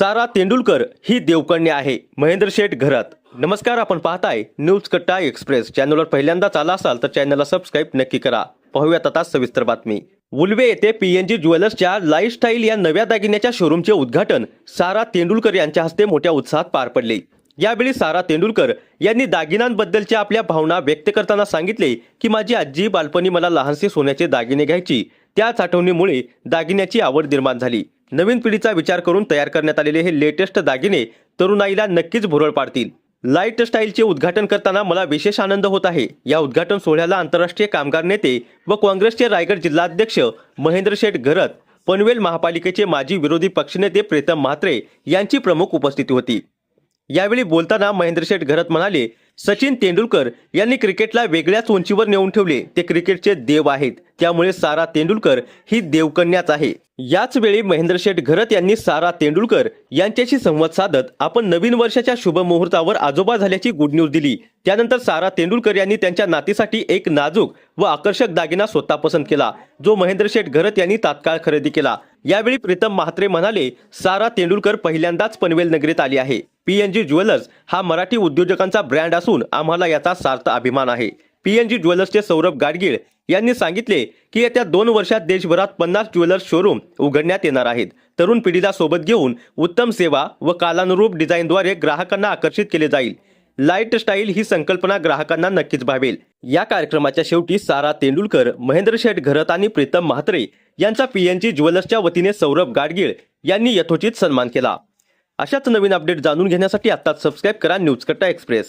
सारा तेंडुलकर ही देवकन्या आहे. महेंद्र शेठ घरात. नमस्कार, आपण पाहताय न्यूज कट्टा एक्सप्रेस. चॅनलवर पहिल्यांदाच आला असाल तर चॅनलला सबस्क्राईब नक्की करा. पाहूयात आता सविस्तर बातमी. उल्वे येथे पीएनजी ज्वेलर्सच्या लाईफस्टाईल या नव्या दागिन्याच्या शोरूमचे उद्घाटन सारा तेंडुलकर यांच्या हस्ते मोठ्या उत्साहात पार पडले. यावेळी सारा तेंडुलकर यांनी दागिन्यांबद्दलच्या आपल्या भावना व्यक्त करताना सांगितले की माझी आजी बालपणी मला लहानसे सोन्याचे दागिने घ्यायची. त्याच आठवणीमुळे दागिन्याची आवड निर्माण झाली. नवीन पिढीचा विचार करून तयार करण्यात आलेले हे लेटेस्ट दागिने तरुणाईला नक्कीच भुरळ पाडतील. लाईट स्टाईलचे उद्घाटन करताना मला विशेष आनंद होत आहे. या उद्घाटन सोहळ्याला आंतरराष्ट्रीय कामगार नेते व काँग्रेसचे रायगड जिल्हाध्यक्ष महेंद्र शेठ घरत, पनवेल महापालिकेचे माजी विरोधी पक्षनेते प्रीतम म्हात्रे यांची प्रमुख उपस्थिती होती. यावेळी बोलताना महेंद्र शेठ घरत म्हणाले, सचिन तेंडुलकर यांनी क्रिकेटला वेगळ्याच उंचीवर नेऊन ठेवले. ते क्रिकेटचे देव आहेत. त्यामुळे सारा तेंडुलकर ही देवकन्याच आहे. याच वेळी महेंद्र शेठ घरत यांनी सारा तेंडुलकर यांच्याशी संवाद साधत आपण नवीन वर्षाच्या शुभ मुहूर्तावर आजोबा झाल्याची गुड न्यूज दिली. त्यानंतर सारा तेंडुलकर यांनी त्यांच्या नातीसाठी एक नाजूक व आकर्षक दागिना स्वतः पसंत केला, जो महेंद्र शेठ घरत यांनी तात्काळ खरेदी केला. यावेळी प्रीतम म्हात्रे म्हणाले, सारा तेंडुलकर पहिल्यांदाच पनवेल नगरीत आली आहे. पीएनजी ज्वेलर्स हा मराठी उद्योजकांचा ब्रँड असून आम्हाला याचा सार्थ अभिमान आहे. पीएनजी ज्वेलर्सचे सौरभ गाडगीळ यांनी सांगितले की येत्या 2 वर्षात देशभरात 50 ज्वेलर्स शोरूम उघडण्यात येणार आहेत. तरुण पिढीला सोबत घेऊन उत्तम सेवा व कालानुरूप डिझाईनद्वारे ग्राहकांना आकर्षित केले जाईल. लाईट स्टाईल ही संकल्पना ग्राहकांना नक्कीच भावेल. या कार्यक्रमाच्या शेवटी सारा तेंडुलकर, महेंद्र शेठ घरत आणि प्रीतम म्हात्रे यांचा पीएनजी ज्वेलर्सच्या वतीने सौरभ गाडगीळ यांनी यथोचित सन्मान केला. अशाच नवीन अपडेट जाणून घेण्यासाठी आत्ताच सबस्क्राईब करा न्यूज कट्टा एक्सप्रेस.